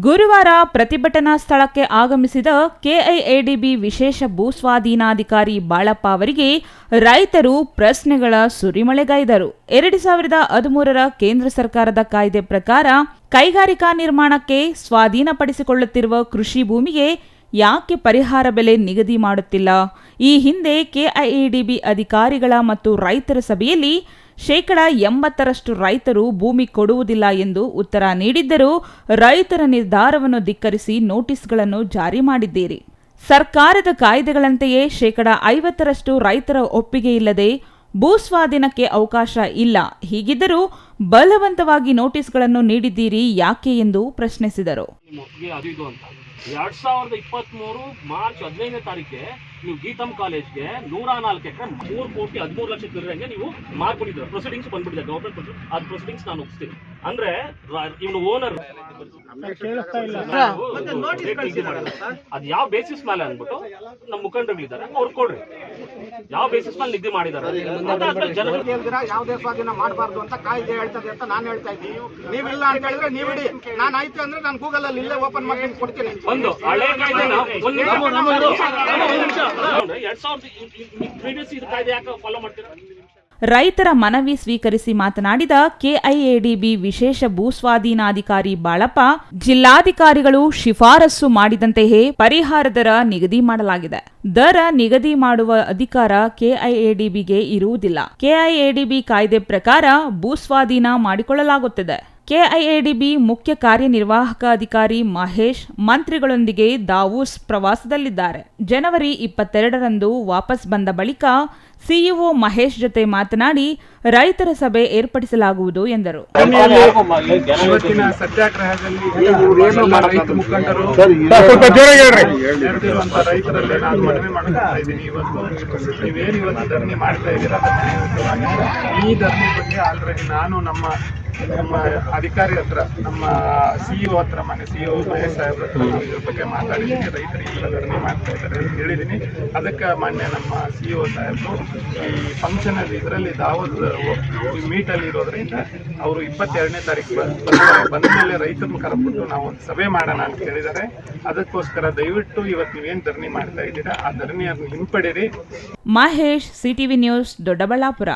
ಗುರುವಾರ ಪ್ರತಿಭಟನಾ ಸ್ಥಳಕ್ಕೆ ಆಗಮಿಸಿದ ಕೆಐಎಡಿಬಿ ವಿಶೇಷ ಭೂಸ್ವಾಧೀನಾಧಿಕಾರಿ ಬಾಳಪ್ಪ ಅವರಿಗೆ ರೈತರು ಪ್ರಶ್ನೆಗಳ ಸುರಿಮಳೆಗೈದರು. 2013ರ ಕೇಂದ್ರ ಸರ್ಕಾರದ ಕಾಯ್ದೆ ಪ್ರಕಾರ ಕೈಗಾರಿಕಾ ನಿರ್ಮಾಣಕ್ಕೆ ಸ್ವಾಧೀನಪಡಿಸಿಕೊಳ್ಳುತ್ತಿರುವ ಕೃಷಿ ಭೂಮಿಗೆ ಯಾಕೆ ಪರಿಹಾರ ಬೆಲೆ ನಿಗದಿ ಮಾಡುತ್ತಿಲ್ಲ? ಈ ಹಿಂದೆ ಕೆಐಎಡಿಬಿ ಅಧಿಕಾರಿಗಳ ಮತ್ತು ರೈತರ ಸಭೆಯಲ್ಲಿ 80% ರೈತರು ಭೂಮಿ ಕೊಡುವುದಿಲ್ಲ ಎಂದು ಉತ್ತರ ನೀಡಿದ್ದರೂ ರೈತರ ನಿರ್ಧಾರವನ್ನು ಧಿಕ್ಕರಿಸಿ ನೋಟಿಸ್ಗಳನ್ನು ಜಾರಿ ಮಾಡಿದ್ದೀರಿ. ಸರ್ಕಾರದ ಕಾಯ್ದೆಗಳಂತೆಯೇ 50% ರೈತರ ಒಪ್ಪಿಗೆ ಇಲ್ಲದೆ ಭೂಸ್ವಾಧೀನಕ್ಕೆ ಅವಕಾಶ ಇಲ್ಲ. ಹೀಗಿದ್ದರೂ ಬಲವಂತವಾಗಿ ನೋಟಿಸ್ಗಳನ್ನು ನೀಡಿದ್ದೀರಿ ಯಾಕೆ ಎಂದು ಪ್ರಶ್ನಿಸಿದರು. 2023 ಮಾರ್ಚ್ 15ನೇ ತಾರೀಕಿಗೆ ನೀವು ಗೀತಂ ಕಾಲೇಜ್ಗೆ 104 ಎಕರೆ 3,13,00,000 ತಿರ್ರಂಗೆ ನೀವು ಮಾಡ್ಬಿಟ್ಟಿದ್ರೆ ಪ್ರೊಸೀಡಿಂಗ್ಸ್ ಬಂದ್ಬಿಟ್ಟಿದೆ ಗೌರ್ಮೆಂಟ್ ಅದು ಪ್ರೊಸೀಡಿಂಗ್ಸ್ ನಾನು ಒಪ್ಪಿಸ್ತೀನಿ. ಅಂದ್ರೆ ಇವನು ಓನರ್ ಅದು ಯಾವ ಬೇಸಿಸ್ ಮೇಲೆ ಅಂದ್ಬಿಟ್ಟು ನಮ್ಮ ಮುಖಂಡರುಗಳಿದ್ದಾರೆ ಅವ್ರು ಕೊಡ್ರಿ, ಯಾವ ಬೇಸಿಸ್ ಮೇಲೆ ನಿಗದಿ ಮಾಡಿದ್ದಾರೆ. ಯಾವುದೇ ಸ್ವಾಧೀನ ಮಾಡಬಾರ್ದು ಅಂತ ಕಾಯ್ದೆ ಹೇಳ್ತದೆ ಅಂತ ನಾನು ಹೇಳ್ತಾ ಇದ್ದೀನಿ. ನೀವಿಲ್ಲ ಅಂತ ಹೇಳಿದ್ರೆ ನೀವಿಡಿ, ನಾನು ಆಯ್ತು ಅಂದ್ರೆ ನಾನು ಗೂಗಲ್ ಅಲ್ಲಿ ಇಲ್ಲೇ ಓಪನ್ ಮಾಡಿ ಕೊಡ್ತೀನಿ. ಒಂದು ಹಳೆ ಕಾಯ್ದೆನ ರೈತರ ಮನವಿ ಸ್ವೀಕರಿಸಿ ಮಾತನಾಡಿದ ಕೆಐಎಡಿಬಿ ವಿಶೇಷ ಭೂಸ್ವಾಧೀನಾಧಿಕಾರಿ ಬಾಳಪ್ಪ, ಜಿಲ್ಲಾಧಿಕಾರಿಗಳು ಶಿಫಾರಸು ಮಾಡಿದಂತೆಯೇ ಪರಿಹಾರ ದರ ನಿಗದಿ ಮಾಡಲಾಗಿದೆ. ದರ ನಿಗದಿ ಮಾಡುವ ಅಧಿಕಾರ ಕೆಐಎಡಿಬಿಗೆ ಇರುವುದಿಲ್ಲ. ಕೆಐಎಡಿಬಿ ಕಾಯ್ದೆ ಪ್ರಕಾರ ಭೂಸ್ವಾಧೀನ ಮಾಡಿಕೊಳ್ಳಲಾಗುತ್ತದೆ. ಕೆಐಎಡಿಬಿ ಮುಖ್ಯ ಕಾರ್ಯನಿರ್ವಾಹಕ ಅಧಿಕಾರಿ ಮಹೇಶ್ ಮಂತ್ರಿಗಳೊಂದಿಗೆ ದಾವೂಸ್ ಪ್ರವಾಸದಲ್ಲಿದ್ದಾರೆ. ಜನವರಿ 22ರಂದು ವಾಪಸ್ ಬಂದ ಬಳಿಕ ಸಿಇಒ ಮಹೇಶ್ ಜೊತೆ ಮಾತನಾಡಿ ರೈತರ ಸಭೆ ಏರ್ಪಡಿಸಲಾಗುವುದು ಎಂದರು. ಇವತ್ತಿನ ಸತ್ಯಾಗ್ರಹದಲ್ಲಿ ರೈತ ಮುಖಂಡರು ರೈತರಲ್ಲಿ ನಾನು ಮನವಿ ಮಾಡ್ತಾ ಇದ್ದೀನಿ. ಇವತ್ತು ನೀವೇನು ಇವತ್ತು ಧರಣಿ ಮಾಡ್ತಾ ಇದ್ದೀರಾ, ಈ ಧರಣಿ ಬಗ್ಗೆ ಆಲ್ರೆಡಿ ನಾನು ನಮ್ಮ ಅಧಿಕಾರಿ ಹತ್ರ, ನಮ್ಮ ಸಿಇಒ ಹತ್ರ, ಮನೆ ಸಿಇಒ ಮಹೇಶ್ ಸಾಹೇಬ್ರ ಹತ್ರ ಇದ್ರ ಬಗ್ಗೆ ಮಾತಾಡಿದ್ದೀನಿ. ರೈತರಿಗೆ ಧರಣಿ ಮಾಡ್ತಾ ಇದ್ದಾರೆ ಅಂತ ಹೇಳಿದ್ದೀನಿ. ಅದಕ್ಕೆ ಮಾನ್ಯ ನಮ್ಮ ಸಿಇಒ ಸಾಹೇಬ್ರು ಈ ಫಂಕ್ಷನ್ ಅಲ್ಲಿ ಇದರಲ್ಲಿ ದಾವತ್ ಮೀಟಲ್ಲಿ ಇರೋದ್ರಿಂದ ಅವರು 22ನೇ ತಾರೀಕು ಬಂದ ಮೇಲೆ ರೈತರನ್ನು ಕರೆಬಿಟ್ಟು ನಾವು ಒಂದು ಸಭೆ ಮಾಡೋಣ ಅಂತ ಹೇಳಿದ್ದಾರೆ. ಅದಕ್ಕೋಸ್ಕರ ದಯವಿಟ್ಟು ಇವತ್ತು ನೀವೇನು ಧರಣಿ ಮಾಡ್ತಾ ಇದ್ದೀರಾ ಆ ಧರಣಿಯನ್ನು ಹಿಂಪಡೀರಿ. Mahesh, CTV news, Doddaballapura.